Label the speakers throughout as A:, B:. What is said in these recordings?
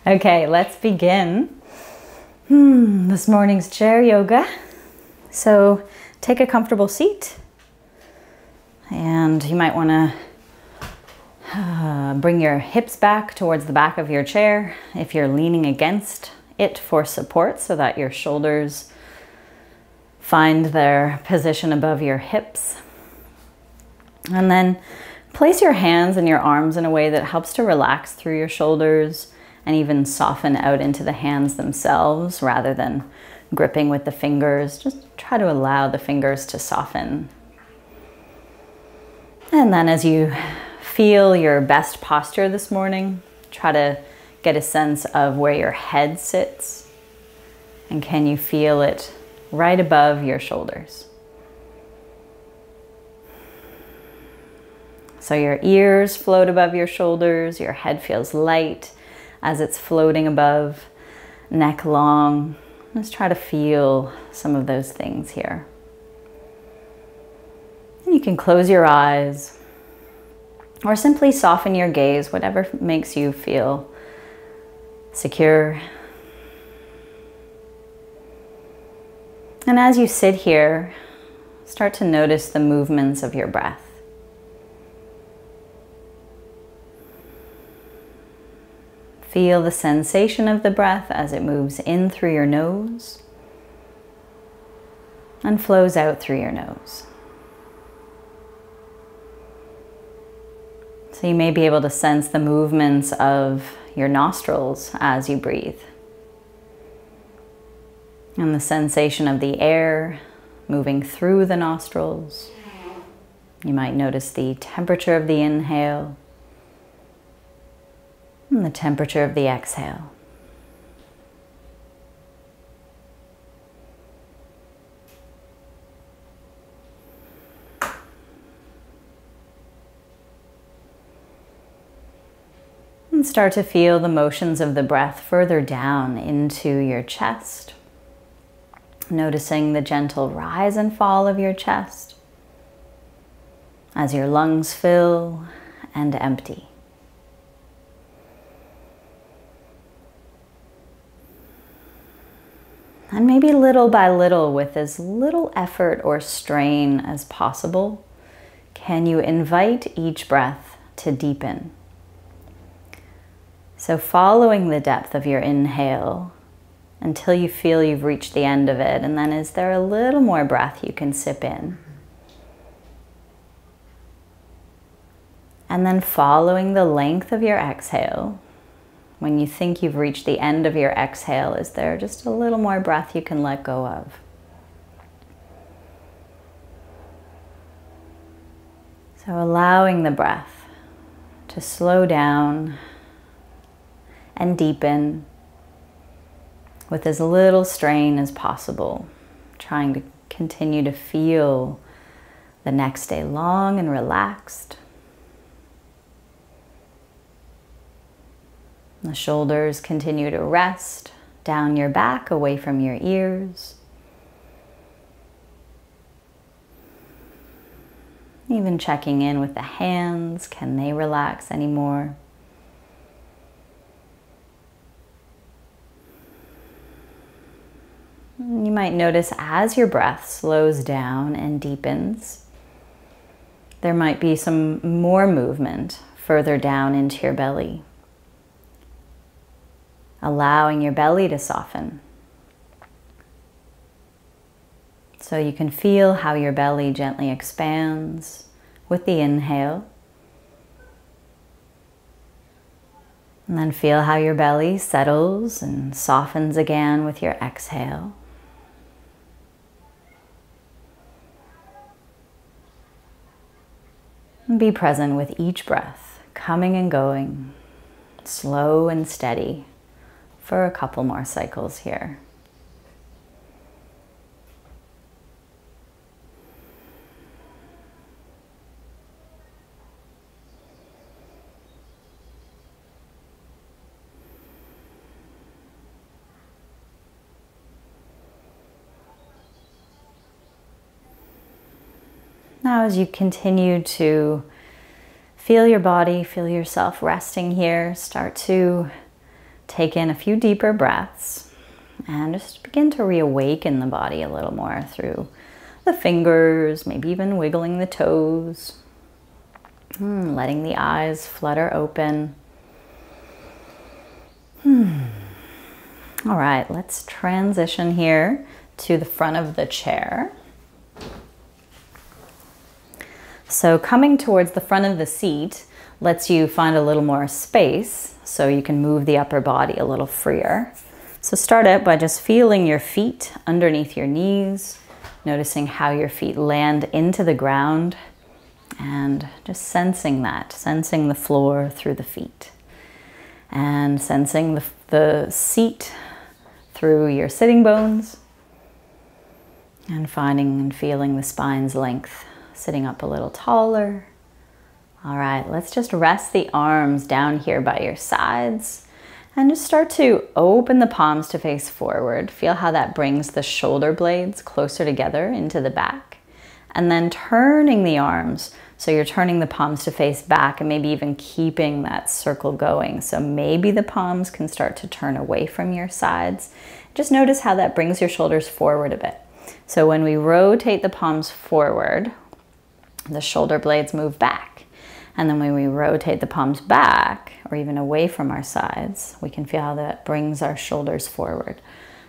A: Okay, let's begin this morning's chair yoga. So take a comfortable seat, and you might want to bring your hips back towards the back of your chair if you're leaning against it for support, so that your shoulders find their position above your hips. And then place your hands and your arms in a way that helps to relax through your shoulders and even soften out into the hands themselves rather than gripping with the fingers. Just try to allow the fingers to soften. And then as you feel your best posture this morning, try to get a sense of where your head sits, and can you feel it right above your shoulders. So your ears float above your shoulders, your head feels light as it's floating above, neck long. Let's try to feel some of those things here. And you can close your eyes or simply soften your gaze, whatever makes you feel secure. And as you sit here, start to notice the movements of your breath. Feel the sensation of the breath as it moves in through your nose and flows out through your nose. So you may be able to sense the movements of your nostrils as you breathe, and the sensation of the air moving through the nostrils. You might notice the temperature of the inhale and the temperature of the exhale. And start to feel the motions of the breath further down into your chest, noticing the gentle rise and fall of your chest as your lungs fill and empty. And maybe little by little, with as little effort or strain as possible, can you invite each breath to deepen. So following the depth of your inhale until you feel you've reached the end of it, and then is there a little more breath you can sip in? And then following the length of your exhale, when you think you've reached the end of your exhale, is there just a little more breath you can let go of? So allowing the breath to slow down and deepen with as little strain as possible, trying to continue to feel the next day long and relaxed. The shoulders continue to rest down your back, away from your ears. Even checking in with the hands, can they relax anymore? You might notice as your breath slows down and deepens, there might be some more movement further down into your belly, allowing your belly to soften. So you can feel how your belly gently expands with the inhale. And then feel how your belly settles and softens again with your exhale. And be present with each breath, coming and going, slow and steady, for a couple more cycles here. Now, as you continue to feel your body, feel yourself resting here, start to Take in a few deeper breaths and just begin to reawaken the body a little more through the fingers, maybe even wiggling the toes, letting the eyes flutter open. All right, let's transition here to the front of the chair. So coming towards the front of the seat lets you find a little more space so you can move the upper body a little freer. So start out by just feeling your feet underneath your knees, noticing how your feet land into the ground and just sensing that, sensing the floor through the feet and sensing the seat through your sitting bones and finding and feeling the spine's length, sitting up a little taller. All right, let's just rest the arms down here by your sides and just start to open the palms to face forward. Feel how that brings the shoulder blades closer together into the back. And then turning the arms, so you're turning the palms to face back and maybe even keeping that circle going. So maybe the palms can start to turn away from your sides. Just notice how that brings your shoulders forward a bit. So when we rotate the palms forward, the shoulder blades move back. And then when we rotate the palms back or even away from our sides, we can feel how that brings our shoulders forward.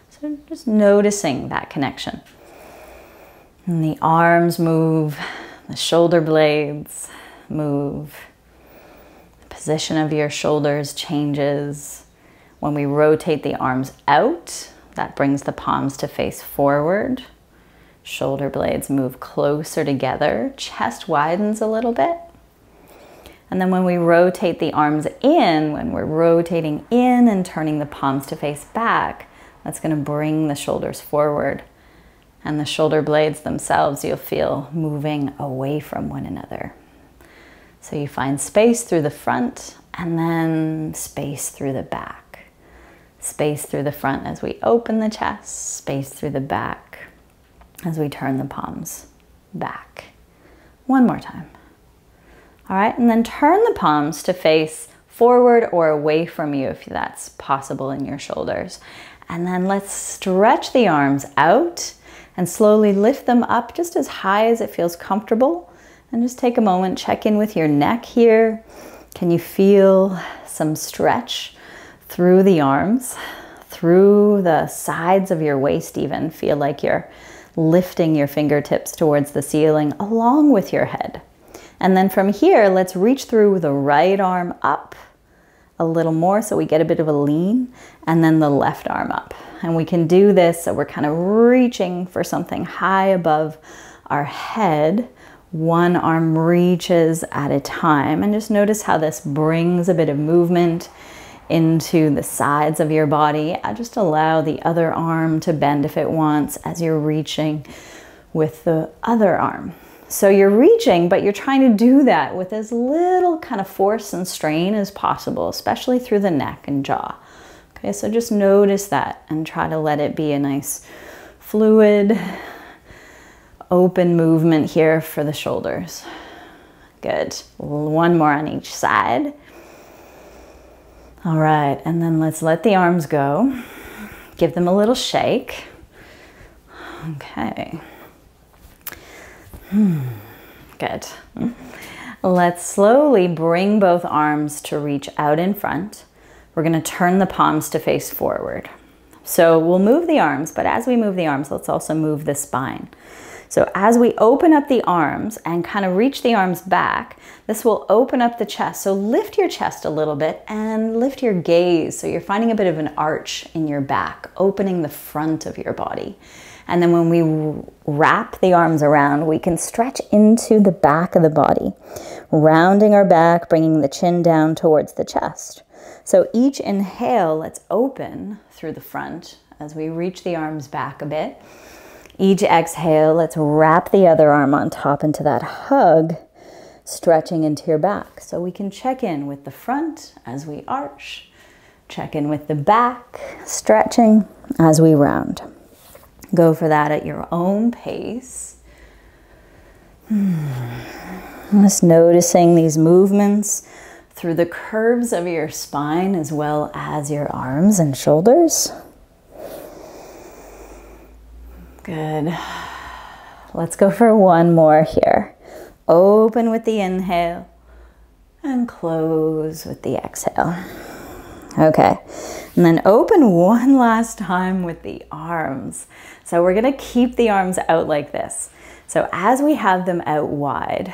A: So just noticing that connection. And the arms move, the shoulder blades move. The position of your shoulders changes. When we rotate the arms out, that brings the palms to face forward. Shoulder blades move closer together. Chest widens a little bit. And then when we rotate the arms in, when we're rotating in and turning the palms to face back, that's going to bring the shoulders forward. And the shoulder blades themselves, you'll feel moving away from one another. So you find space through the front and then space through the back. Space through the front as we open the chest, space through the back as we turn the palms back. One more time. All right, and then turn the palms to face forward or away from you if that's possible in your shoulders. And then let's stretch the arms out and slowly lift them up just as high as it feels comfortable. And just take a moment, check in with your neck here. Can you feel some stretch through the arms, through the sides of your waist even? Feel like you're lifting your fingertips towards the ceiling along with your head. And then from here, let's reach through the right arm up a little more so we get a bit of a lean, and then the left arm up. And we can do this so we're kind of reaching for something high above our head. One arm reaches at a time, and just notice how this brings a bit of movement into the sides of your body. Just allow the other arm to bend if it wants as you're reaching with the other arm. So you're reaching, but you're trying to do that with as little kind of force and strain as possible, especially through the neck and jaw. Okay, so just notice that and try to let it be a nice fluid, open movement here for the shoulders. Good. One more on each side. All right, and then let's let the arms go. Give them a little shake. Okay. Good. Let's slowly bring both arms to reach out in front. We're going to turn the palms to face forward. So we'll move the arms, but as we move the arms, let's also move the spine. So as we open up the arms and kind of reach the arms back, this will open up the chest. So lift your chest a little bit and lift your gaze. So you're finding a bit of an arch in your back, opening the front of your body. And then when we wrap the arms around, we can stretch into the back of the body, rounding our back, bringing the chin down towards the chest. So each inhale, let's open through the front as we reach the arms back a bit. Each exhale, let's wrap the other arm on top into that hug, stretching into your back. So we can check in with the front as we arch, check in with the back, stretching as we round. Go for that at your own pace. Just noticing these movements through the curves of your spine as well as your arms and shoulders. Good. Let's go for one more here. Open with the inhale and close with the exhale. Okay, and then open one last time with the arms. So we're gonna keep the arms out like this. So as we have them out wide,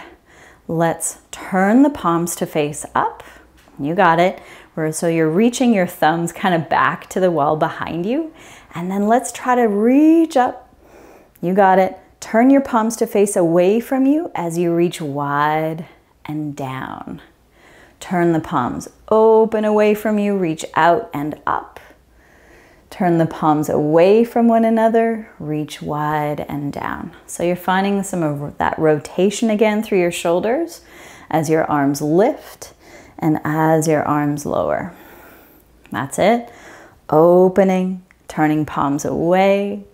A: let's turn the palms to face up. You got it. So you're reaching your thumbs kind of back to the wall behind you. And then let's try to reach up. You got it. Turn your palms to face away from you as you reach wide and down. Turn the palms open away from you, reach out and up. Turn the palms away from one another, reach wide and down. So you're finding some of that rotation again through your shoulders as your arms lift and as your arms lower. That's it. Opening, turning palms away,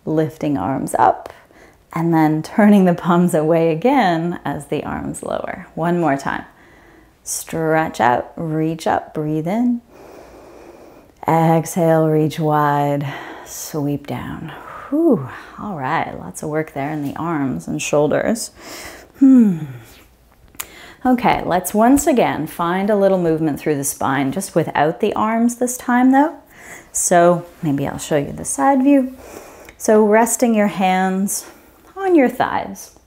A: lifting arms up, and then turning the palms away again as the arms lower. One more time. Stretch out, reach up, breathe in. Exhale, reach wide, sweep down. Whew. All right, lots of work there in the arms and shoulders. Okay, let's once again find a little movement through the spine, just without the arms this time though. So maybe I'll show you the side view. So resting your hands on your thighs.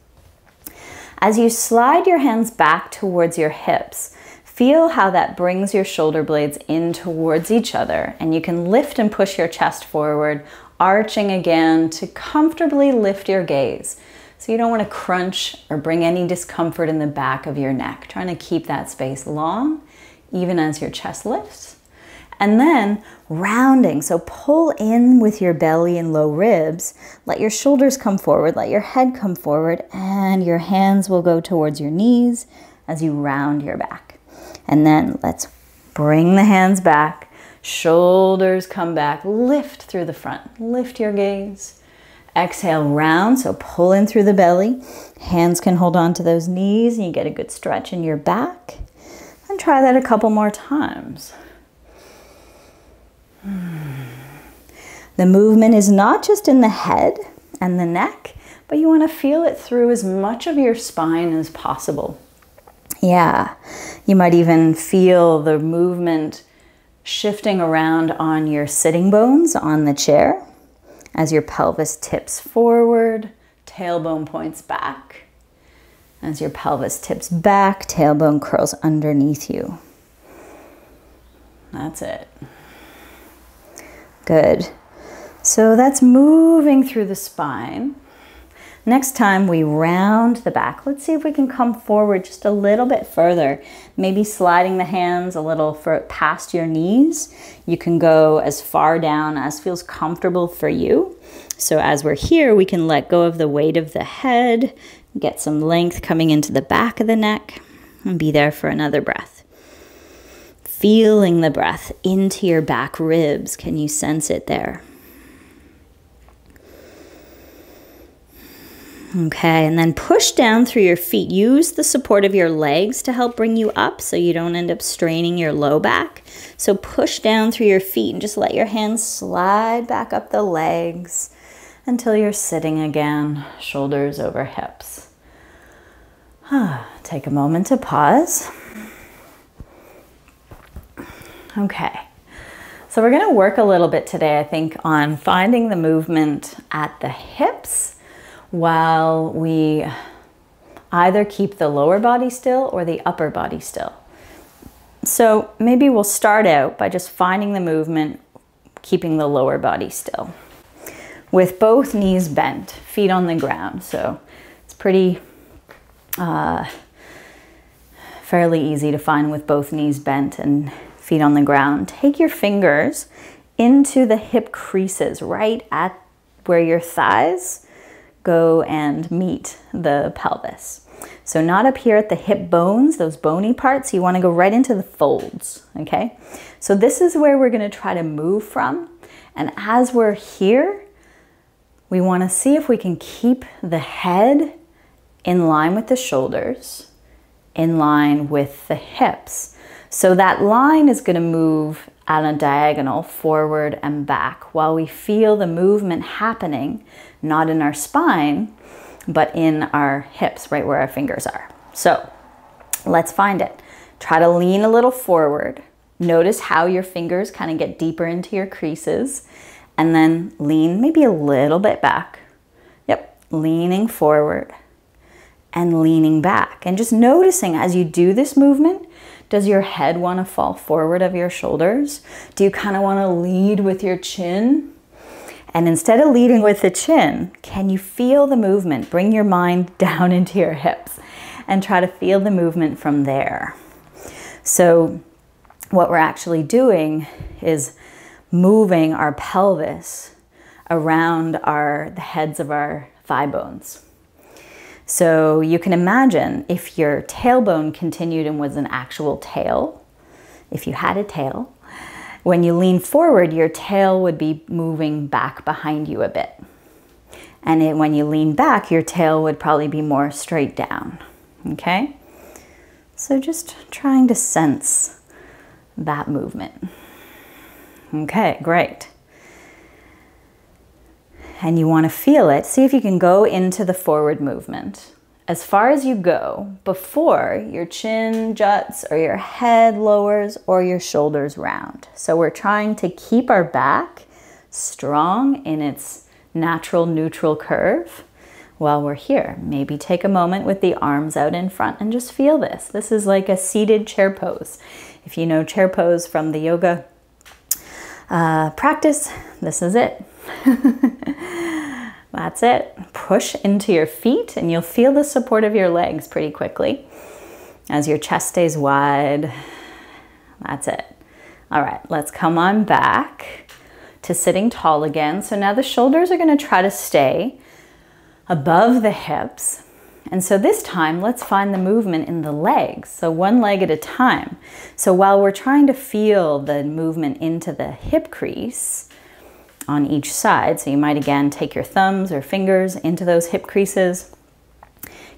A: As you slide your hands back towards your hips, feel how that brings your shoulder blades in towards each other, and you can lift and push your chest forward, arching again to comfortably lift your gaze. So you don't want to crunch or bring any discomfort in the back of your neck, trying to keep that space long, even as your chest lifts. And then rounding, so pull in with your belly and low ribs, let your shoulders come forward, let your head come forward, and your hands will go towards your knees as you round your back. And then let's bring the hands back, shoulders come back, lift through the front, lift your gaze. Exhale, round, so pull in through the belly. Hands can hold on to those knees and you get a good stretch in your back. And try that a couple more times. The movement is not just in the head and the neck, but you want to feel it through as much of your spine as possible. Yeah, you might even feel the movement shifting around on your sitting bones on the chair as your pelvis tips forward, tailbone points back. As your pelvis tips back, tailbone curls underneath you. That's it. Good. So that's moving through the spine. Next time we round the back, let's see if we can come forward just a little bit further. Maybe sliding the hands a little past your knees. You can go as far down as feels comfortable for you. So as we're here, we can let go of the weight of the head, get some length coming into the back of the neck, and be there for another breath. Feeling the breath into your back ribs. Can you sense it there? Okay, and then push down through your feet. Use the support of your legs to help bring you up so you don't end up straining your low back. So push down through your feet and just let your hands slide back up the legs until you're sitting again, shoulders over hips. Take a moment to pause. Okay, so we're going to work a little bit today, I think, on finding the movement at the hips while we either keep the lower body still or the upper body still. So maybe we'll start out by just finding the movement, keeping the lower body still. With both knees bent, feet on the ground. So it's pretty fairly easy to find with both knees bent and feet on the ground. Take your fingers into the hip creases, right at where your thighs go and meet the pelvis. So not up here at the hip bones, those bony parts. You want to go right into the folds, okay? So this is where we're going to try to move from. And as we're here, we want to see if we can keep the head in line with the shoulders, in line with the hips. So that line is going to move on a diagonal forward and back while we feel the movement happening, not in our spine, but in our hips, right where our fingers are. So let's find it. Try to lean a little forward. Notice how your fingers kind of get deeper into your creases, and then lean maybe a little bit back. Yep, leaning forward and leaning back. And just noticing as you do this movement, does your head want to fall forward of your shoulders? Do you kind of want to lead with your chin? And instead of leading with the chin, can you feel the movement? Bring your mind down into your hips and try to feel the movement from there. So what we're actually doing is moving our pelvis around the heads of our thigh bones. So you can imagine if your tailbone continued and was an actual tail, if you had a tail, when you lean forward, your tail would be moving back behind you a bit. And when you lean back, your tail would probably be more straight down, okay? So just trying to sense that movement. Okay, great. And you want to feel it. See if you can go into the forward movement as far as you go before your chin juts or your head lowers or your shoulders round. So we're trying to keep our back strong in its natural neutral curve while we're here. Maybe take a moment with the arms out in front and just feel this. This is like a seated chair pose. If you know chair pose from the yoga practice, this is it. That's it. Push into your feet and you'll feel the support of your legs pretty quickly as your chest stays wide. That's it. All right, let's come on back to sitting tall again. So now the shoulders are going to try to stay above the hips. And so this time, let's find the movement in the legs. So one leg at a time. So while we're trying to feel the movement into the hip crease on each side, so you might again take your thumbs or fingers into those hip creases,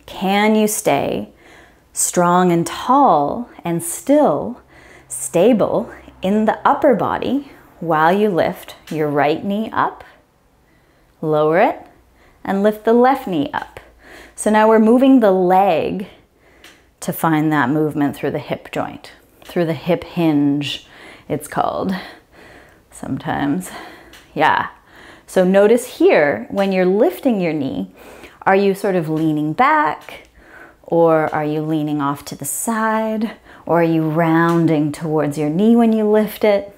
A: can you stay strong and tall and still stable in the upper body while you lift your right knee up, lower it, and lift the left knee up. So now we're moving the leg to find that movement through the hip joint, through the hip hinge, it's called sometimes. Yeah. So notice here, when you're lifting your knee, are you sort of leaning back, or are you leaning off to the side, or are you rounding towards your knee when you lift it?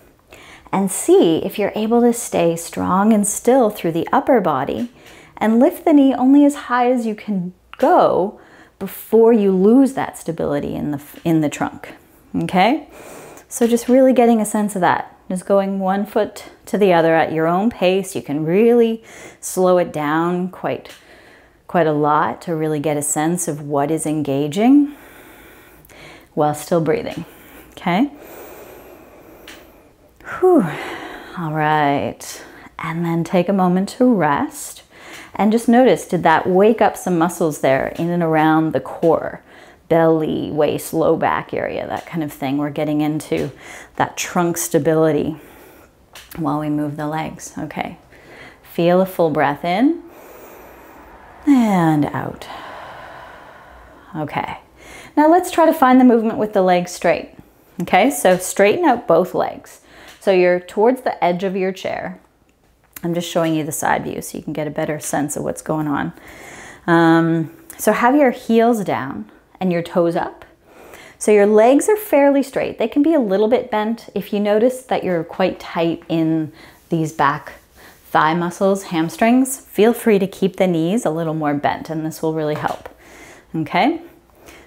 A: And see if you're able to stay strong and still through the upper body and lift the knee only as high as you can go before you lose that stability in the trunk, okay? So just really getting a sense of that. Just going one foot to the other at your own pace. You can really slow it down quite a lot to really get a sense of what is engaging while still breathing, okay? Whew. All right, and then take a moment to rest and just notice, did that wake up some muscles there in and around the core? Belly, waist, low back area, that kind of thing. We're getting into that trunk stability while we move the legs. Okay, feel a full breath in and out. Okay, now let's try to find the movement with the legs straight. Okay, so straighten out both legs. So you're towards the edge of your chair. I'm just showing you the side view so you can get a better sense of what's going on. So have your heels down and your toes up. So your legs are fairly straight. They can be a little bit bent. If you notice that you're quite tight in these back thigh muscles, hamstrings, feel free to keep the knees a little more bent and this will really help. Okay,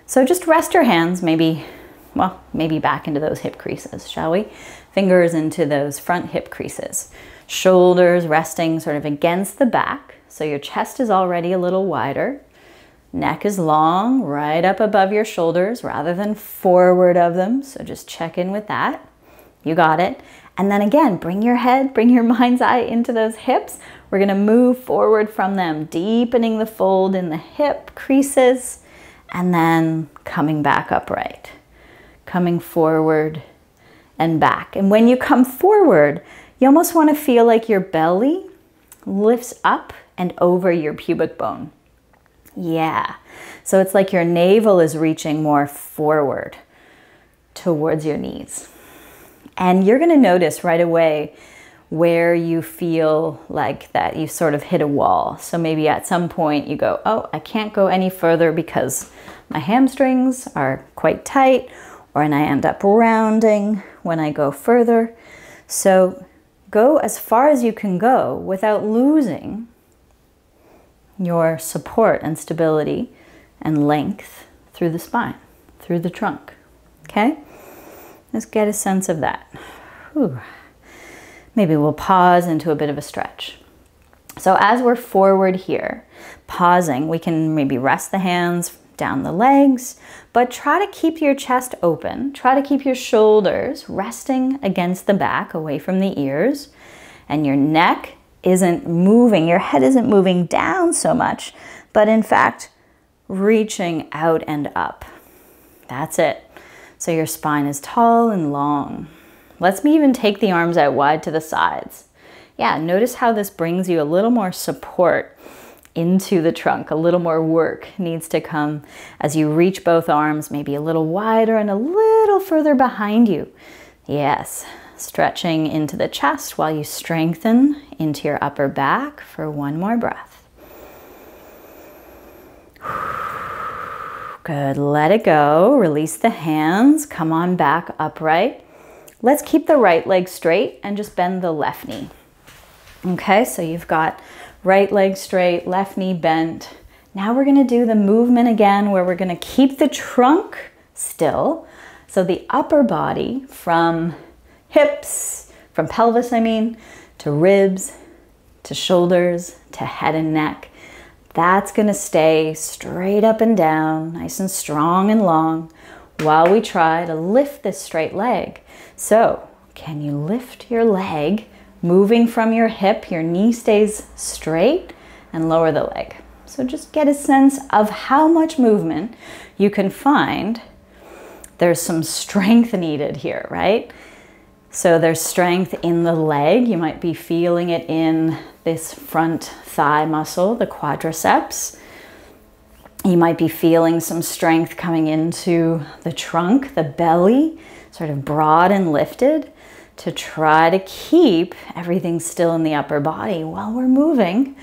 A: so just rest your hands maybe back into those hip creases, shall we? Fingers into those front hip creases. Shoulders resting sort of against the back. So your chest is already a little wider. Neck is long, right up above your shoulders rather than forward of them. So just check in with that. You got it. And then again, bring your head, bring your mind's eye into those hips. We're gonna move forward from them, deepening the fold in the hip creases and then coming back upright. coming forward and back. And when you come forward, you almost want to feel like your belly lifts up and over your pubic bone. Yeah. So it's like your navel is reaching more forward towards your knees. And you're going to notice right away where you feel like that you sort of hit a wall. So maybe at some point you go, oh, I can't go any further because my hamstrings are quite tight, or and I end up rounding when I go further. So go as far as you can go without losing your support and stability and length through the spine, through the trunk. Okay? Let's get a sense of that. Whew. Maybe we'll pause into a bit of a stretch. So as we're forward here, pausing, we can maybe rest the hands down the legs, but try to keep your chest open. Try to keep your shoulders resting against the back, away from the ears, and your neck isn't moving, your head isn't moving down so much, but in fact, reaching out and up. That's it. So your spine is tall and long. Let's even take the arms out wide to the sides. Yeah, notice how this brings you a little more support into the trunk. A little more work needs to come as you reach both arms, maybe a little wider and a little further behind you. Yes, stretching into the chest while you strengthen into your upper back for one more breath. Good, let it go. Release the hands, come on back upright. Let's keep the right leg straight and just bend the left knee. Okay, so you've got right leg straight, left knee bent. Now we're gonna do the movement again where we're gonna keep the trunk still. So the upper body from hips, from pelvis I mean, to ribs, to shoulders, to head and neck. That's gonna stay straight up and down, nice and strong and long, while we try to lift this straight leg. So, can you lift your leg, moving from your hip, your knee stays straight, and lower the leg. So just get a sense of how much movement you can find. There's some strength needed here, right? So there's strength in the leg. You might be feeling it in this front thigh muscle, the quadriceps. You might be feeling some strength coming into the trunk, the belly, sort of broad and lifted, to try to keep everything still in the upper body while we're moving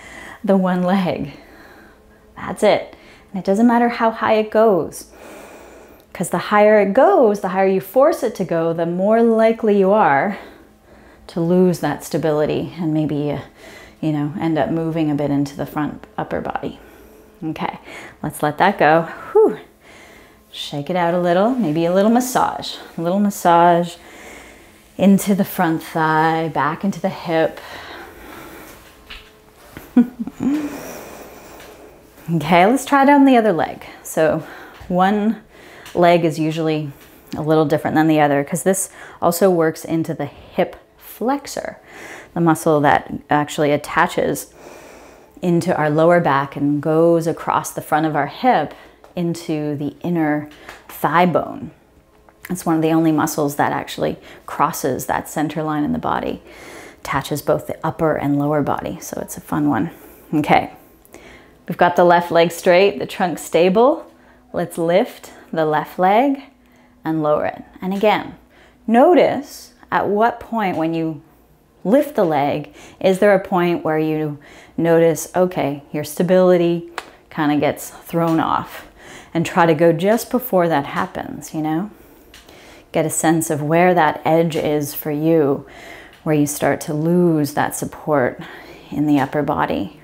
A: the one leg. That's it. And it doesn't matter how high it goes, because the higher it goes, the higher you force it to go, the more likely you are to lose that stability and maybe, end up moving a bit into the front upper body. Okay, let's let that go. Whew. Shake it out a little, maybe a little massage into the front thigh, back into the hip. Okay, let's try it on the other leg. So one leg is usually a little different than the other because this also works into the hip flexor, the muscle that actually attaches into our lower back and goes across the front of our hip into the inner thigh bone. It's one of the only muscles that actually crosses that center line in the body, attaches both the upper and lower body. So it's a fun one. Okay, we've got the left leg straight, the trunk stable. Let's lift the left leg and lower it. And again, notice at what point when you lift the leg, is there a point where you notice, okay, your stability kind of gets thrown off, and try to go just before that happens, Get a sense of where that edge is for you, where you start to lose that support in the upper body.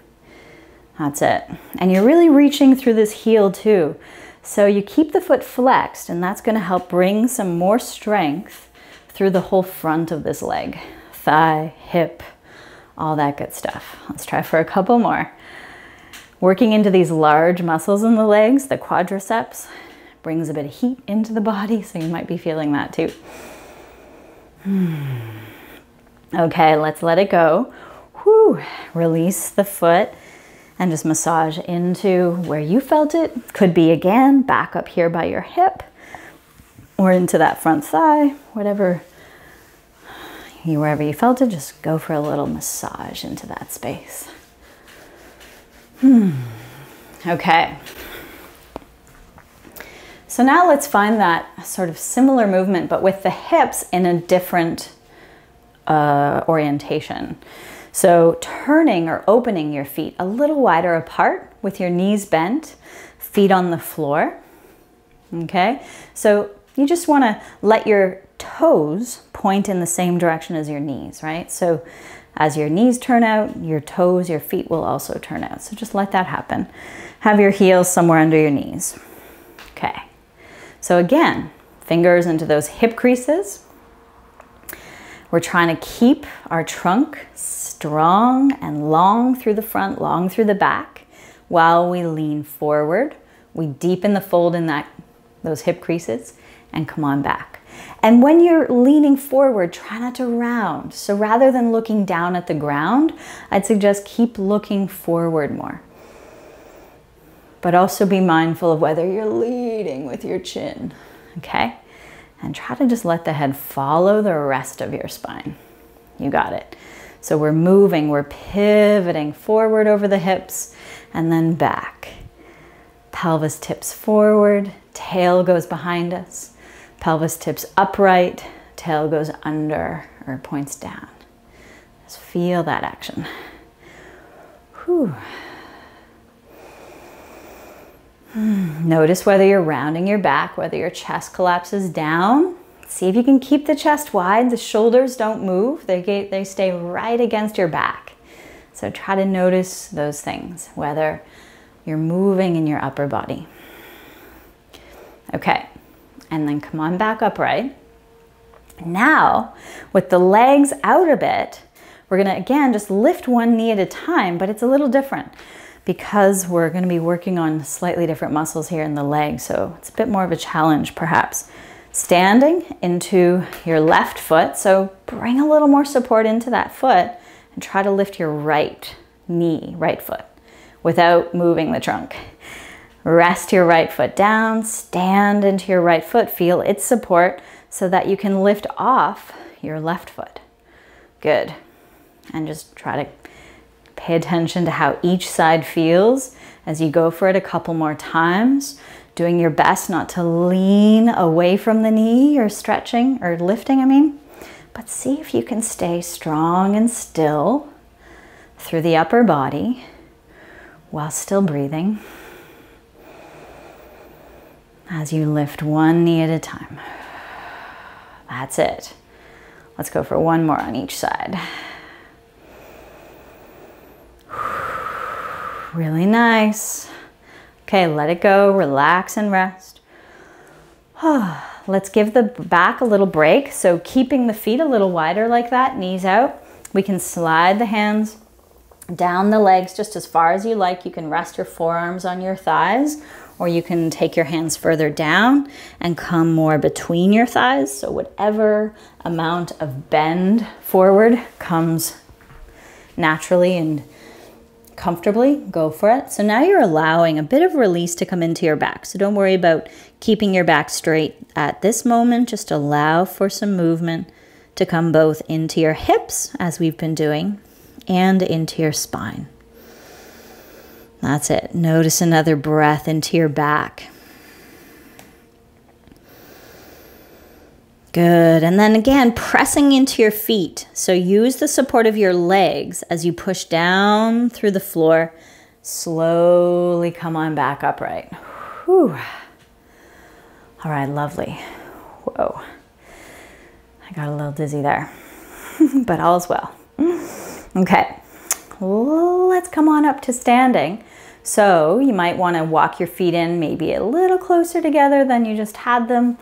A: That's it. And you're really reaching through this heel too. So you keep the foot flexed, and that's going to help bring some more strength through the whole front of this leg. Thigh, hip, all that good stuff. Let's try for a couple more. Working into these large muscles in the legs, the quadriceps, brings a bit of heat into the body, so you might be feeling that too. Okay, let's let it go. Whew. Release the foot and just massage into where you felt it. Could be again, back up here by your hip. or into that front thigh, wherever you felt it, just go for a little massage into that space. Okay. So now let's find that sort of similar movement, but with the hips in a different orientation. So turning or opening your feet a little wider apart with your knees bent, feet on the floor. Okay, so you just want to let your toes point in the same direction as your knees, right? So as your knees turn out, your toes, your feet will also turn out. So just let that happen. Have your heels somewhere under your knees. Okay, so again, fingers into those hip creases. We're trying to keep our trunk strong and long through the front, long through the back, while we lean forward. We deepen the fold in those hip creases and come on back. And when you're leaning forward, try not to round. So rather than looking down at the ground, I'd suggest keep looking forward more. But also be mindful of whether you're leading with your chin, okay? And try to just let the head follow the rest of your spine. You got it. So we're moving, we're pivoting forward over the hips and then back. Pelvis tips forward, tail goes behind us. Pelvis tips upright, tail goes under or points down. Just feel that action. Whew. Notice whether you're rounding your back, whether your chest collapses down. See if you can keep the chest wide. The shoulders don't move. They stay right against your back. So try to notice those things, whether you're moving in your upper body. Okay, and then come on back upright. Now, with the legs out a bit, we're gonna, again, just lift one knee at a time, but it's a little different because we're gonna be working on slightly different muscles here in the leg, so it's a bit more of a challenge perhaps. Standing into your left foot, so bring a little more support into that foot and try to lift your right knee, right foot, without moving the trunk. Rest your right foot down, stand into your right foot, feel its support so that you can lift off your left foot. Good. And just try to pay attention to how each side feels as you go for it a couple more times, doing your best not to lean away from the knee or stretching or lifting, I mean, but see if you can stay strong and still through the upper body while still breathing as you lift one knee at a time. That's it. Let's go for one more on each side. Really nice. Okay, let it go, relax and rest. Let's give the back a little break. So keeping the feet a little wider like that, knees out. We can slide the hands down the legs just as far as you like. You can rest your forearms on your thighs, or you can take your hands further down and come more between your thighs. So whatever amount of bend forward comes naturally and comfortably, go for it. So now you're allowing a bit of release to come into your back. So don't worry about keeping your back straight at this moment. Just allow for some movement to come both into your hips, as we've been doing, and into your spine. That's it. Notice another breath into your back. Good. And then again, pressing into your feet. So use the support of your legs as you push down through the floor. Slowly come on back upright. Whew. All right, lovely. Whoa. I got a little dizzy there, but all's well. Okay, let's come on up to standing. So you might want to walk your feet in maybe a little closer together than you just had them.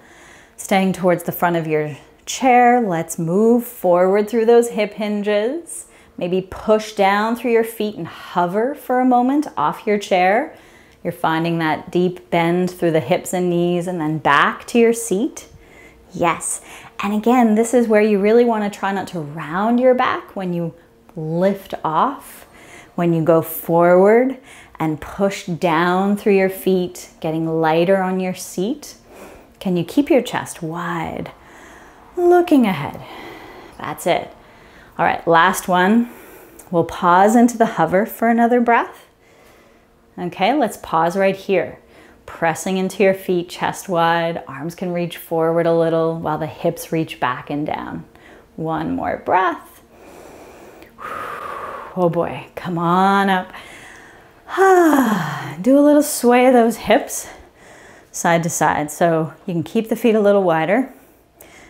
A: Staying towards the front of your chair, let's move forward through those hip hinges. Maybe push down through your feet and hover for a moment off your chair. You're finding that deep bend through the hips and knees, and then back to your seat. Yes, and again, this is where you really want to try not to round your back when you lift off, when you go forward and push down through your feet, getting lighter on your seat. Can you keep your chest wide, looking ahead? That's it. All right, last one. We'll pause into the hover for another breath. Okay, let's pause right here. Pressing into your feet, chest wide, arms can reach forward a little while the hips reach back and down. One more breath. Oh boy, come on up. Do a little sway of those hips side to side. So you can keep the feet a little wider.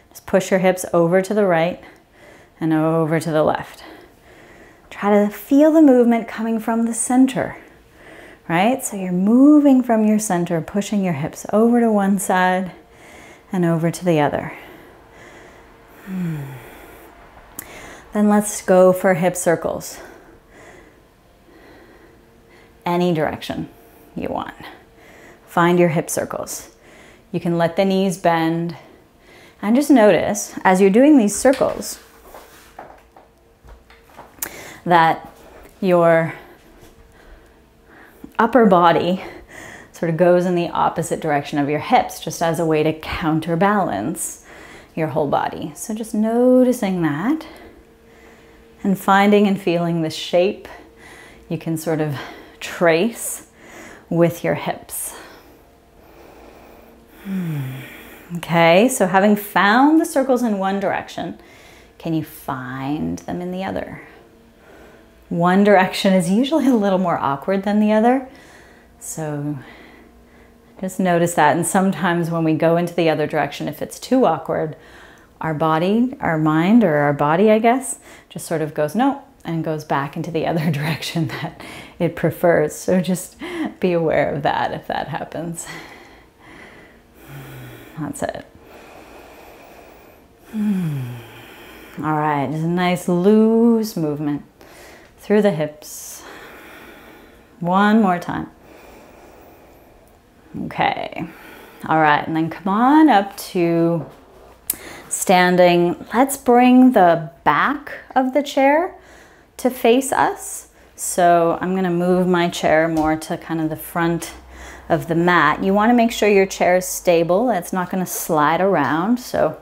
A: Just push your hips over to the right and over to the left. Try to feel the movement coming from the center, right? So you're moving from your center, pushing your hips over to one side and over to the other. Then let's go for hip circles. Any direction you want. Find your hip circles. You can let the knees bend and just notice as you're doing these circles that your upper body sort of goes in the opposite direction of your hips, just as a way to counterbalance your whole body. So just noticing that and finding and feeling the shape you can sort of trace with your hips. Okay, so having found the circles in one direction, can you find them in the other? One direction is usually a little more awkward than the other, so just notice that. And sometimes when we go into the other direction, if it's too awkward, our body, our mind, or our body, I guess, just sort of goes no and goes back into the other direction that it prefers. So just be aware of that if that happens. That's it. All right, just a nice loose movement through the hips. One more time. Okay. All right, and then come on up to standing. Let's bring the back of the chair to face us. So I'm gonna move my chair more to kind of the front of the mat. You wanna make sure your chair is stable. It's not gonna slide around. So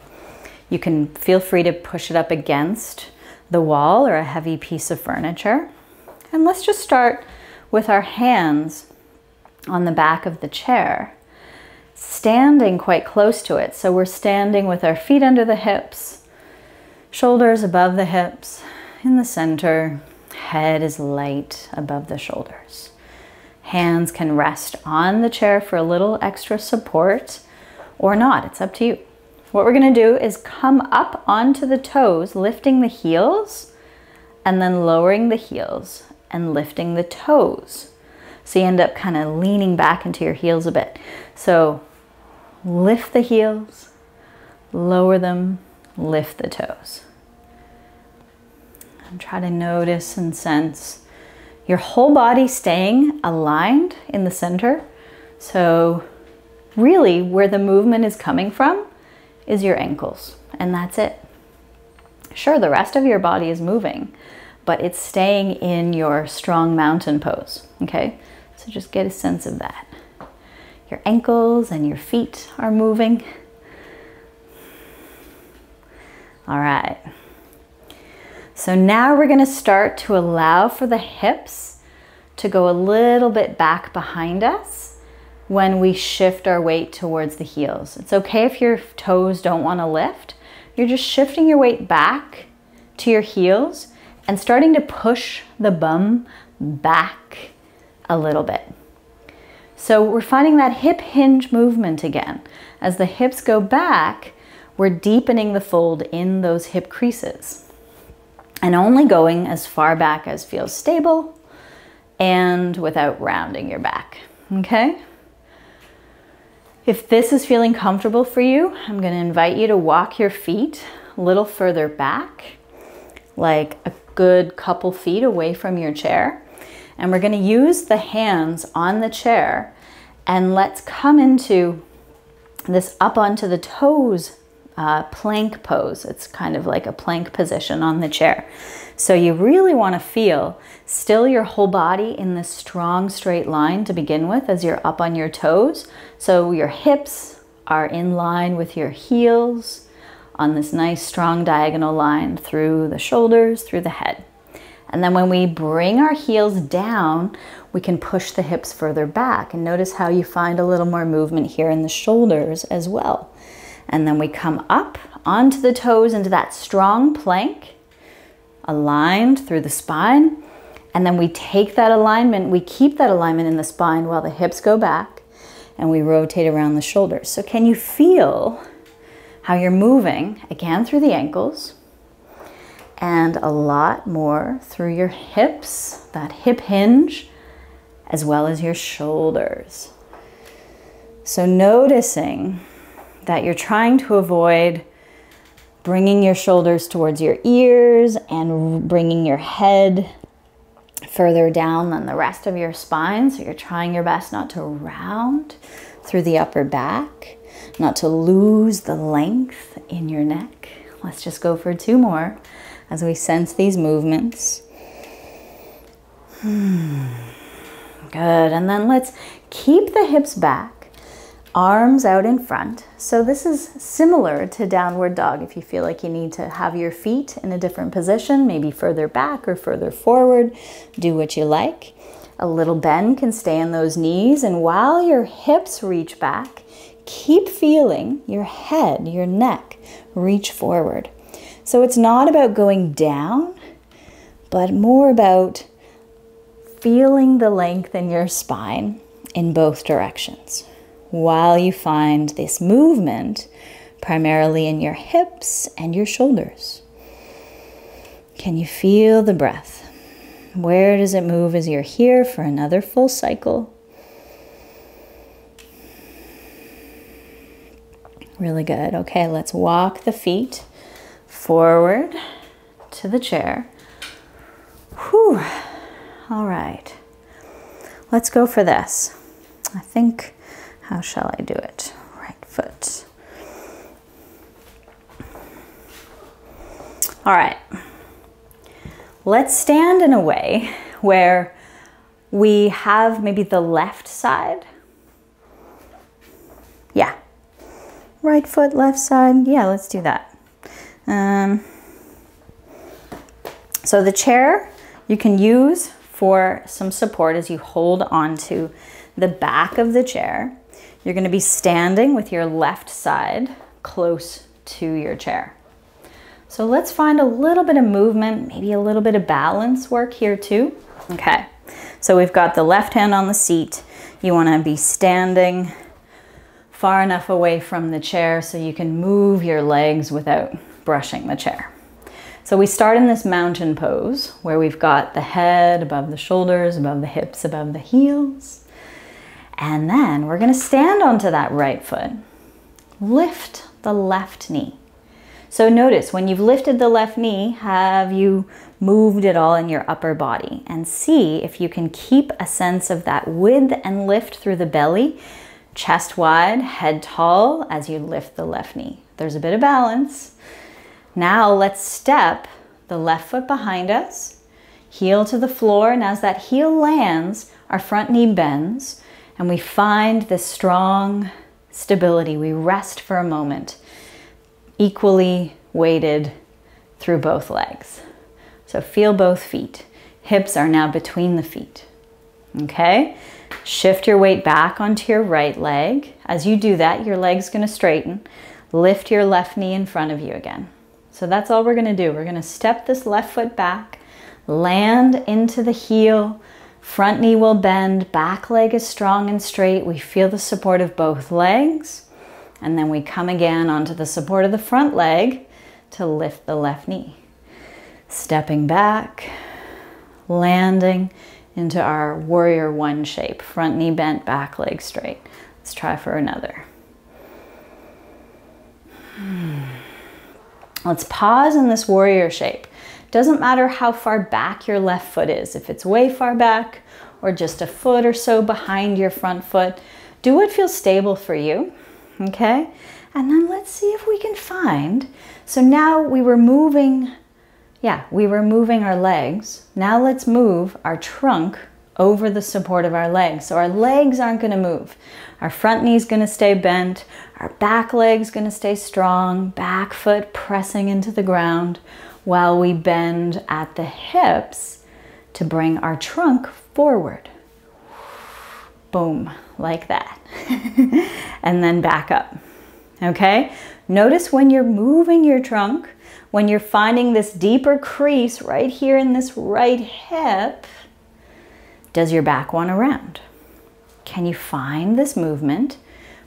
A: you can feel free to push it up against the wall or a heavy piece of furniture. And let's just start with our hands on the back of the chair, standing quite close to it. So we're standing with our feet under the hips, shoulders above the hips, in the center, head is light above the shoulders. Hands can rest on the chair for a little extra support or not, it's up to you. What we're gonna do is come up onto the toes, lifting the heels, and then lowering the heels and lifting the toes. So you end up kind of leaning back into your heels a bit. So lift the heels, lower them, lift the toes. And try to notice and sense your whole body staying aligned in the center. So really where the movement is coming from is your ankles, and that's it. Sure, the rest of your body is moving, but it's staying in your strong mountain pose, okay? So just get a sense of that. Your ankles and your feet are moving. All right. So now we're gonna start to allow for the hips to go a little bit back behind us when we shift our weight towards the heels. It's okay if your toes don't wanna lift. You're just shifting your weight back to your heels and starting to push the bum back a little bit. So we're finding that hip hinge movement again. As the hips go back, we're deepening the fold in those hip creases and only going as far back as feels stable and without rounding your back, okay? If this is feeling comfortable for you, I'm gonna invite you to walk your feet a little further back, like a good couple feet away from your chair. And we're gonna use the hands on the chair and let's come into this up onto the toes plank pose. It's kind of like a plank position on the chair. So you really wanna feel still your whole body in this strong straight line to begin with as you're up on your toes. So your hips are in line with your heels on this nice strong diagonal line through the shoulders, through the head. And then when we bring our heels down, we can push the hips further back. And notice how you find a little more movement here in the shoulders as well. And then we come up onto the toes into that strong plank, aligned through the spine. And then we take that alignment, we keep that alignment in the spine while the hips go back, and we rotate around the shoulders. So can you feel how you're moving, again, through the ankles, and a lot more through your hips, that hip hinge, as well as your shoulders. So noticing that you're trying to avoid bringing your shoulders towards your ears and bringing your head further down than the rest of your spine. So you're trying your best not to round through the upper back, not to lose the length in your neck. Let's just go for 2 more as we sense these movements. Good, and then let's keep the hips back, arms out in front. So this is similar to downward dog. If you feel like you need to have your feet in a different position, maybe further back or further forward, do what you like. A little bend can stay in those knees, and while your hips reach back, keep feeling your head, your neck reach forward. So it's not about going down, but more about feeling the length in your spine in both directions, while you find this movement primarily in your hips and your shoulders. Can you feel the breath? Where does it move as you're here for another full cycle? Really good. Okay, let's walk the feet forward to the chair. Whew. All right. Let's go for this. I think, how shall I do it? Right foot. All right. Let's stand in a way where we have maybe the left side. Yeah. Right foot, left side. Yeah, let's do that. So the chair you can use for some support as you hold onto the back of the chair. You're going to be standing with your left side close to your chair. So let's find a little bit of movement, maybe a little bit of balance work here too. Okay, so we've got the left hand on the seat. You want to be standing far enough away from the chair so you can move your legs without brushing the chair. So we start in this mountain pose where we've got the head above the shoulders, above the hips, above the heels. And then we're going to stand onto that right foot. Lift the left knee. So notice when you've lifted the left knee, have you moved it all in your upper body? And see if you can keep a sense of that width and lift through the belly, chest wide, head tall as you lift the left knee. There's a bit of balance. Now let's step the left foot behind us, heel to the floor, and as that heel lands, our front knee bends, and we find this strong stability. We rest for a moment, equally weighted through both legs. So feel both feet. Hips are now between the feet. Okay? Shift your weight back onto your right leg. As you do that, your leg's going to straighten. Lift your left knee in front of you again. So that's all we're going to do. We're going to step this left foot back, land into the heel, front knee will bend, back leg is strong and straight. We feel the support of both legs, and then we come again onto the support of the front leg to lift the left knee. Stepping back, landing into our warrior one shape, front knee bent, back leg straight. Let's try for another. Let's pause in this warrior shape. Doesn't matter how far back your left foot is. If it's way far back or just a foot or so behind your front foot, do what feels stable for you, okay? And then let's see if we can find, so now we were moving our legs. Now let's move our trunk over the support of our legs. So our legs aren't going to move. Our front knee's going to stay bent. Our back leg's going to stay strong. Back foot pressing into the ground while we bend at the hips to bring our trunk forward. Boom, like that. And then back up. Okay? Notice when you're moving your trunk, when you're finding this deeper crease right here in this right hip, does your back want to round? Can you find this movement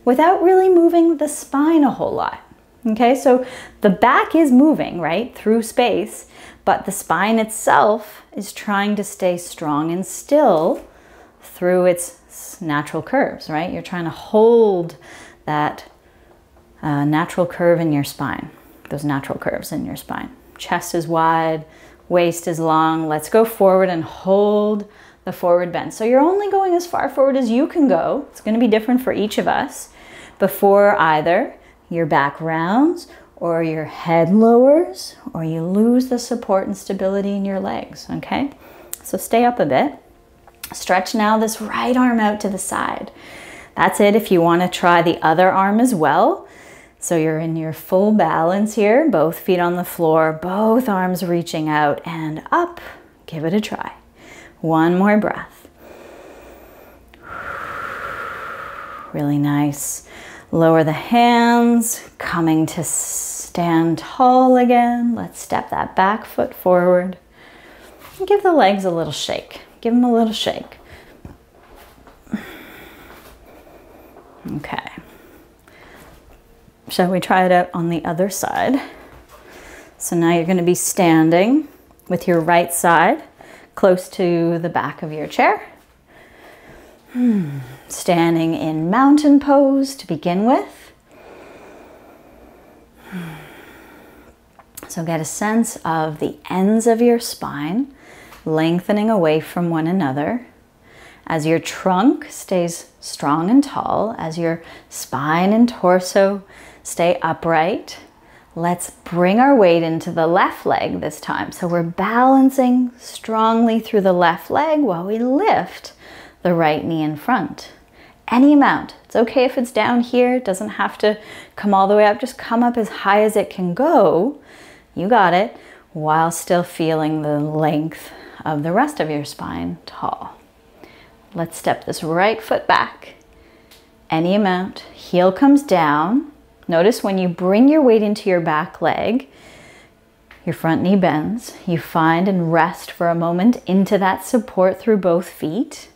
A: without really moving the spine a whole lot? Okay, so the back is moving, right, through space, but the spine itself is trying to stay strong and still through its natural curves, right? You're trying to hold that natural curve in your spine, those natural curves in your spine. Chest is wide, waist is long. Let's go forward and hold the forward bend. So you're only going as far forward as you can go. It's going to be different for each of us before either your back rounds or your head lowers or you lose the support and stability in your legs, okay? So stay up a bit. Stretch now this right arm out to the side. That's it. If you want to try the other arm as well, so you're in your full balance here, both feet on the floor, both arms reaching out and up. Give it a try. One more breath. Really nice. Lower the hands, coming to stand tall again. Let's step that back foot forward. And give the legs a little shake. Give them a little shake. Okay. Shall we try it out on the other side? So now you're going to be standing with your right side close to the back of your chair. Standing in mountain pose to begin with. So get a sense of the ends of your spine lengthening away from one another as your trunk stays strong and tall, as your spine and torso stay upright. Let's bring our weight into the left leg this time. So we're balancing strongly through the left leg while we lift the right knee in front. Any amount. It's okay if it's down here. It doesn't have to come all the way up. Just come up as high as it can go. You got it. While still feeling the length of the rest of your spine tall. Let's step this right foot back. Any amount. Heel comes down. Notice when you bring your weight into your back leg, your front knee bends. You find and rest for a moment into that support through both feet.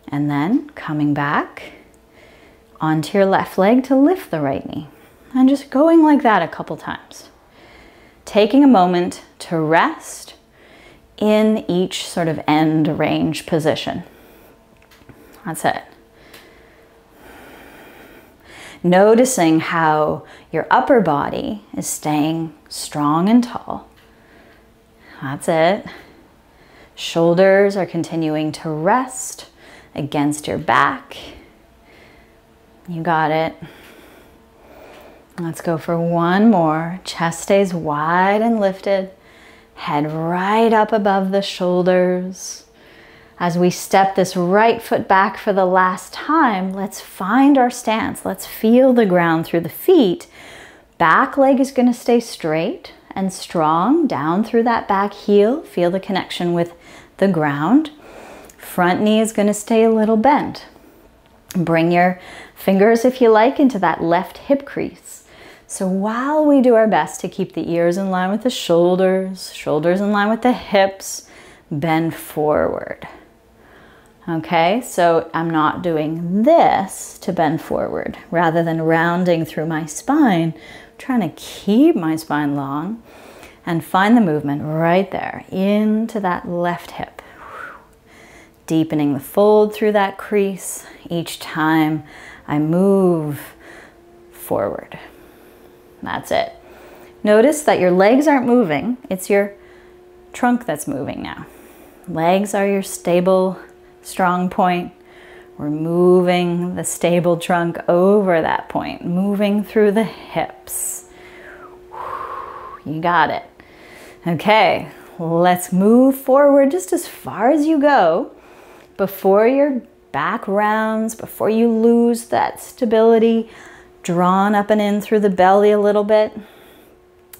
A: And then coming back onto your left leg to lift the right knee. And just going like that a couple times. Taking a moment to rest in each sort of end range position. That's it. Noticing how your upper body is staying strong and tall. That's it. Shoulders are continuing to rest against your back. You got it. Let's go for one more. Chest stays wide and lifted. Head right up above the shoulders. As we step this right foot back for the last time, let's find our stance. Let's feel the ground through the feet. Back leg is going to stay straight and strong down through that back heel. Feel the connection with the ground. Front knee is going to stay a little bent. Bring your fingers, if you like, into that left hip crease. So while we do our best to keep the ears in line with the shoulders, shoulders in line with the hips, bend forward. Okay, so I'm not doing this to bend forward. Rather than rounding through my spine, I'm trying to keep my spine long and find the movement right there into that left hip. Deepening the fold through that crease each time I move forward. That's it. Notice that your legs aren't moving. It's your trunk that's moving now. Legs are your stable, strong point. We're moving the stable trunk over that point, moving through the hips. You got it. Okay, let's move forward just as far as you go. before your back rounds, before you lose that stability, drawn up and in through the belly a little bit,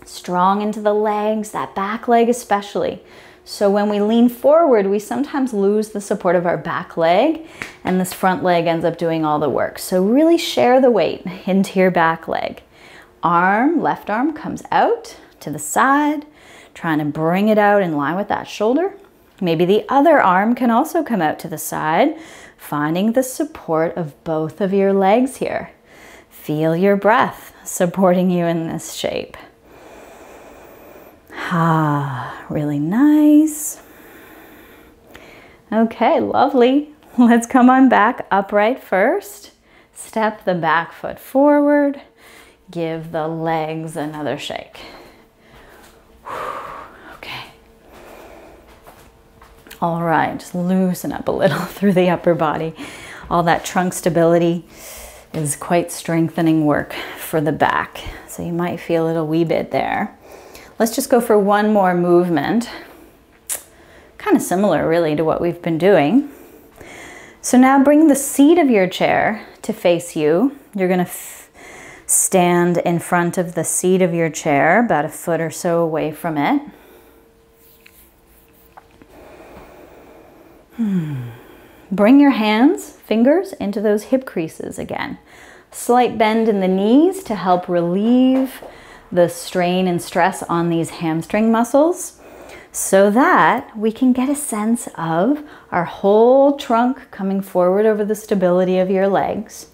A: strong into the legs, that back leg especially. So when we lean forward, we sometimes lose the support of our back leg, and this front leg ends up doing all the work. So really share the weight into your back leg. Arm, left arm comes out to the side, trying to bring it out in line with that shoulder. Maybe the other arm can also come out to the side, finding the support of both of your legs here. Feel your breath supporting you in this shape. Ah, really nice. Okay, lovely. Let's come on back upright first. Step the back foot forward. Give the legs another shake. Okay. All right, just loosen up a little through the upper body. All that trunk stability is quite strengthening work for the back. So you might feel it a wee bit there. Let's just go for one more movement. Kind of similar really to what we've been doing. So now bring the seat of your chair to face you. You're gonna stand in front of the seat of your chair, about a foot or so away from it. Bring your hands, fingers into those hip creases again. Slight bend in the knees to help relieve the strain and stress on these hamstring muscles so that we can get a sense of our whole trunk coming forward over the stability of your legs,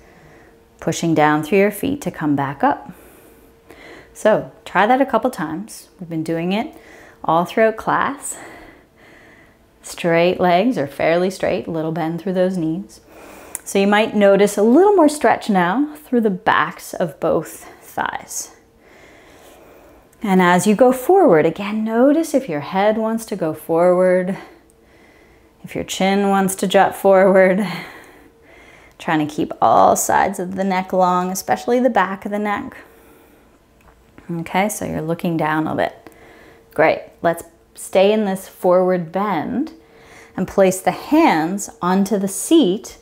A: pushing down through your feet to come back up. So try that a couple times. We've been doing it all throughout class. Straight legs or fairly straight, a little bend through those knees. So you might notice a little more stretch now through the backs of both thighs. And as you go forward, again, notice if your head wants to go forward, if your chin wants to jut forward. Trying to keep all sides of the neck long, especially the back of the neck. Okay, so you're looking down a bit. Great, let's stay in this forward bend and place the hands onto the seat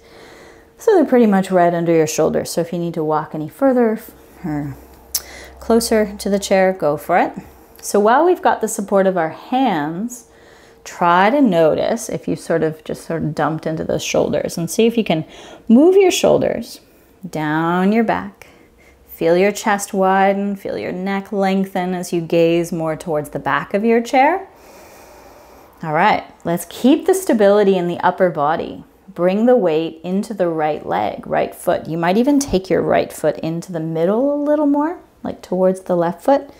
A: so they're pretty much right under your shoulders. So if you need to walk any further or closer to the chair, go for it. So while we've got the support of our hands, try to notice if you sort of dumped into those shoulders, and see if you can move your shoulders down your back. Feel your chest widen, feel your neck lengthen as you gaze more towards the back of your chair. All right, let's keep the stability in the upper body. Bring the weight into the right leg, right foot. You might even take your right foot into the middle a little more, like towards the left foot,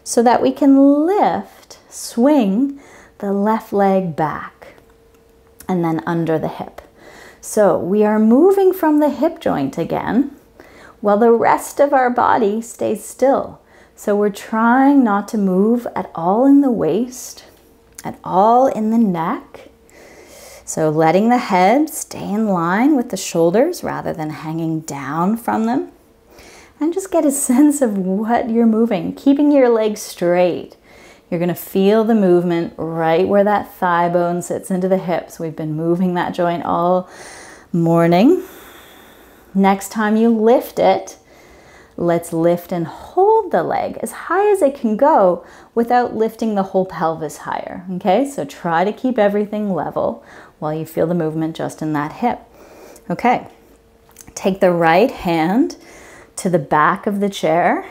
A: so that we can lift, swing the left leg back and then under the hip. So we are moving from the hip joint again while the rest of our body stays still. So we're trying not to move at all in the waist, at all in the neck. So letting the head stay in line with the shoulders rather than hanging down from them. And just get a sense of what you're moving, keeping your legs straight. You're going to feel the movement right where that thigh bone sits into the hips. We've been moving that joint all morning. Next time you lift it, let's lift and hold the leg as high as it can go without lifting the whole pelvis higher. Okay, so try to keep everything level while you feel the movement just in that hip. Okay, take the right hand to the back of the chair.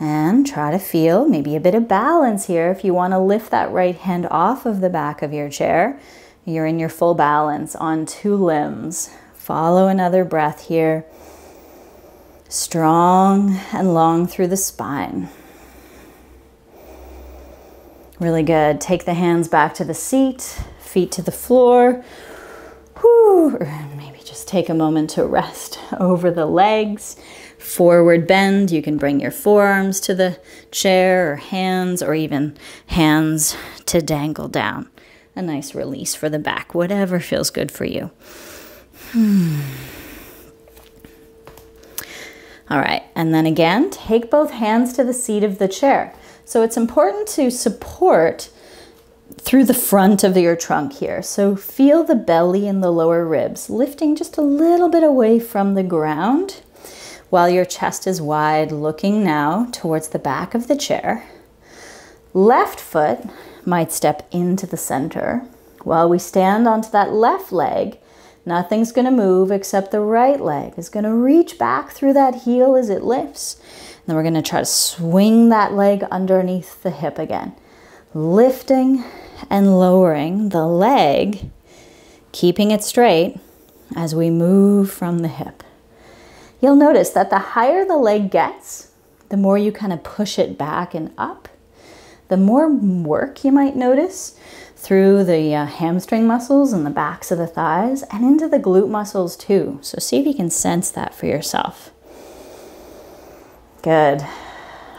A: And try to feel maybe a bit of balance here. If you want to lift that right hand off of the back of your chair, you're in your full balance on two limbs. Follow another breath here. Strong and long through the spine. Really good. Take the hands back to the seat, feet to the floor. Whew. Or maybe just take a moment to rest over the legs. Forward bend, you can bring your forearms to the chair or hands, or even hands to dangle down. A nice release for the back, whatever feels good for you. All right, and then again, take both hands to the seat of the chair. So it's important to support through the front of your trunk here. So feel the belly and the lower ribs lifting just a little bit away from the ground while your chest is wide, looking now towards the back of the chair. Left foot might step into the center. While we stand onto that left leg, nothing's going to move except the right leg is going to reach back through that heel as it lifts. And then we're going to try to swing that leg underneath the hip again, lifting and lowering the leg, keeping it straight as we move from the hip. You'll notice that the higher the leg gets, the more you kind of push it back and up, the more work you might notice through the hamstring muscles and the backs of the thighs and into the glute muscles too. So see if you can sense that for yourself. Good.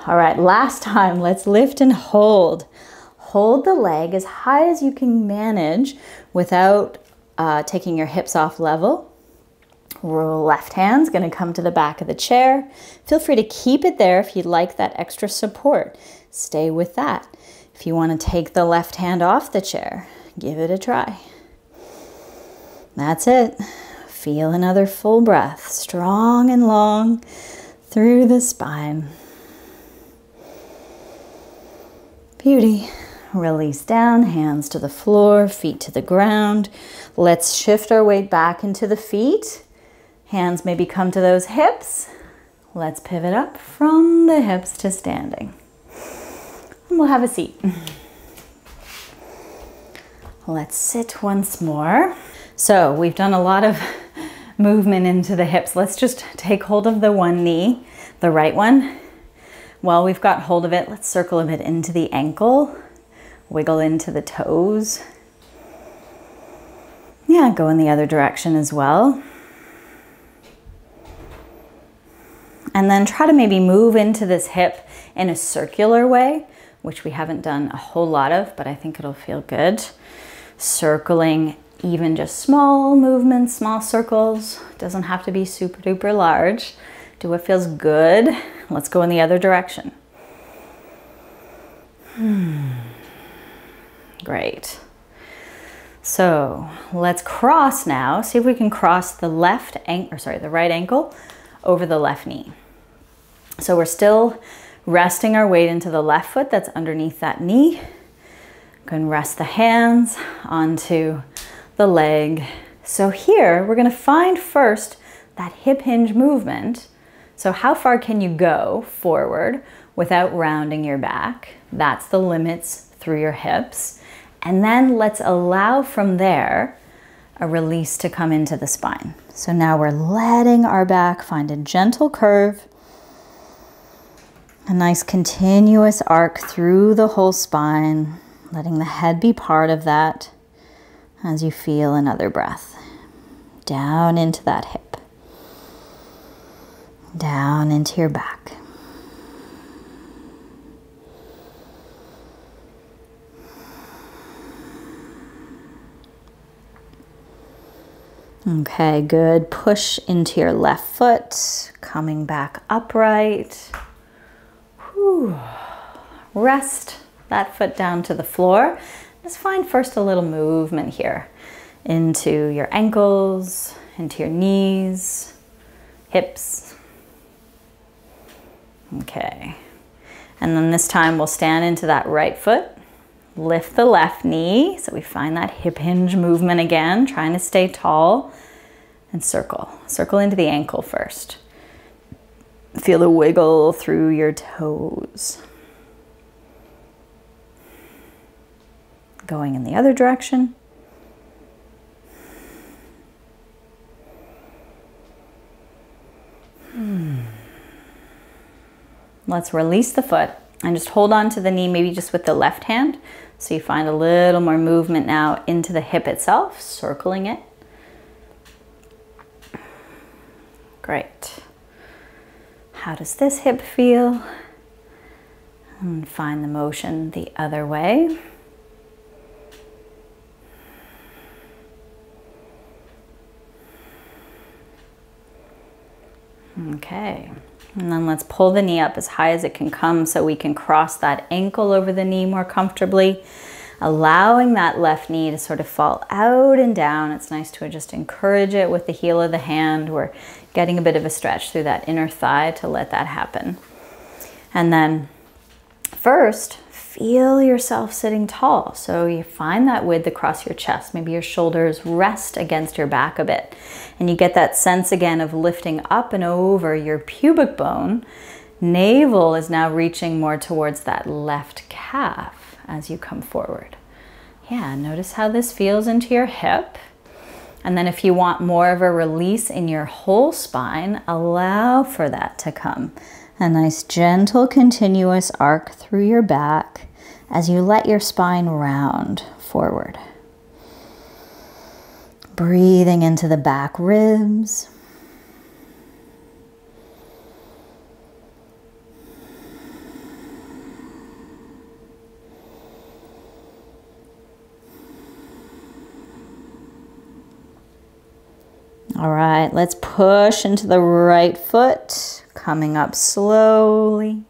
A: All right, last time, let's lift and hold. Hold the leg as high as you can manage without taking your hips off level. Left hand's gonna come to the back of the chair. Feel free to keep it there if you'd like that extra support. Stay with that. If you want to take the left hand off the chair, give it a try. That's it. Feel another full breath, strong and long through the spine. Beauty. Release down, hands to the floor, feet to the ground. Let's shift our weight back into the feet. Hands maybe come to those hips. Let's pivot up from the hips to standing. And we'll have a seat. Let's sit once more. So we've done a lot of movement into the hips. Let's just take hold of the one knee, the right one. While we've got hold of it, let's circle a bit into the ankle, wiggle into the toes. Yeah, go in the other direction as well. And then try to maybe move into this hip in a circular way, which we haven't done a whole lot of, but I think it'll feel good. Circling, even just small movements, small circles. Doesn't have to be super duper large. Do what feels good. Let's go in the other direction. Great. So let's cross now. See if we can cross the the right ankle over the left knee. So we're still resting our weight into the left foot that's underneath that knee. You can rest the hands onto the leg. So here we're going to find first that hip hinge movement. So how far can you go forward without rounding your back? That's the limits through your hips. And then let's allow from there a release to come into the spine. So now we're letting our back find a gentle curve, a nice continuous arc through the whole spine, letting the head be part of that as you feel another breath. Down into that hip, down into your back. Okay, good. Push into your left foot, coming back upright. Whew. Rest that foot down to the floor. Just find first a little movement here into your ankles, into your knees, hips. Okay. And then this time we'll stand into that right foot. Lift the left knee, so we find that hip hinge movement again, trying to stay tall, and circle. Circle into the ankle first. Feel the wiggle through your toes. Going in the other direction. Let's release the foot and just hold on to the knee, maybe just with the left hand. So you find a little more movement now into the hip itself, circling it. Great. How does this hip feel? And find the motion the other way. Okay. And then let's pull the knee up as high as it can come so we can cross that ankle over the knee more comfortably. allowing that left knee to sort of fall out and down. It's nice to just encourage it with the heel of the hand. We're getting a bit of a stretch through that inner thigh to let that happen. And then first, feel yourself sitting tall. So you find that width across your chest. Maybe your shoulders rest against your back a bit. And you get that sense again of lifting up and over your pubic bone. Navel is now reaching more towards that left calf as you come forward. Yeah, notice how this feels into your hip. And then if you want more of a release in your whole spine, allow for that to come. A nice gentle continuous arc through your back as you let your spine round forward. Breathing into the back ribs. All right, let's push into the right foot, coming up slowly.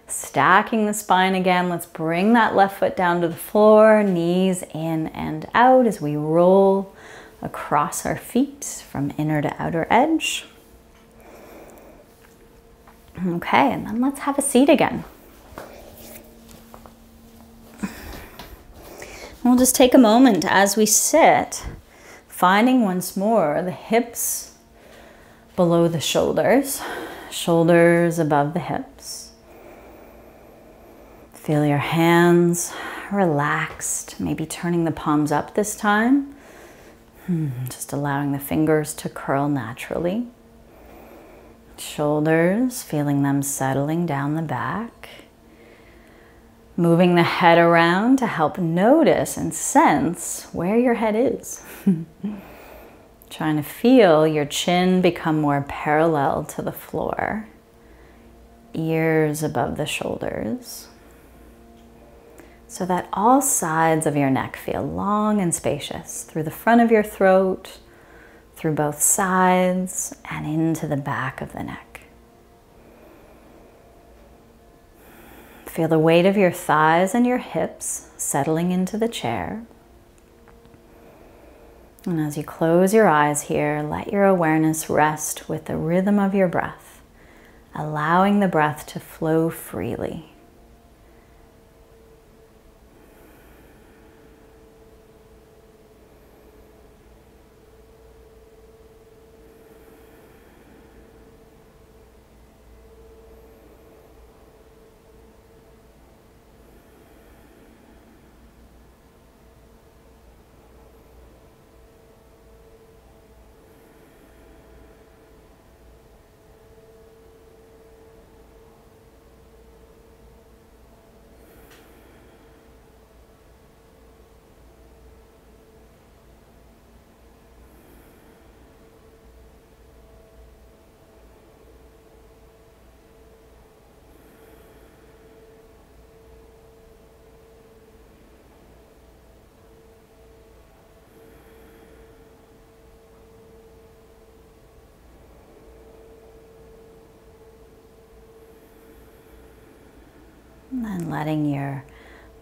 A: Stacking the spine again. Let's bring that left foot down to the floor, knees in and out as we roll across our feet from inner to outer edge. Okay, and then let's have a seat again. We'll just take a moment as we sit, finding once more the hips below the shoulders, shoulders above the hips. Feel your hands relaxed, maybe turning the palms up this time. Just allowing the fingers to curl naturally. Shoulders, feeling them settling down the back. Moving the head around to help notice and sense where your head is. Trying to feel your chin become more parallel to the floor. Ears above the shoulders. So that all sides of your neck feel long and spacious through the front of your throat, through both sides, and into the back of the neck. Feel the weight of your thighs and your hips settling into the chair. And as you close your eyes here, let your awareness rest with the rhythm of your breath, allowing the breath to flow freely. And then letting your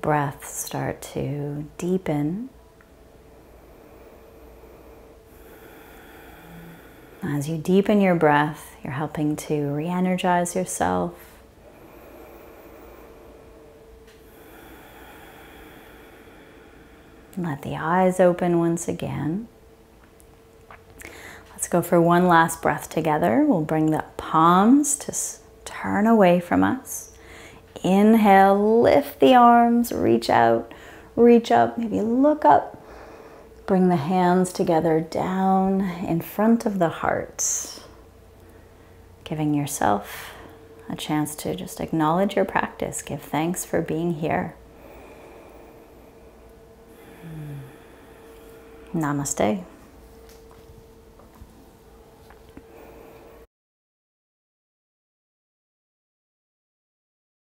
A: breath start to deepen. As you deepen your breath, you're helping to re-energize yourself. Let the eyes open once again. Let's go for one last breath together. We'll bring the palms to turn away from us. Inhale, lift the arms, reach out, reach up, maybe look up. Bring the hands together down in front of the heart. Giving yourself a chance to just acknowledge your practice. Give thanks for being here. Namaste.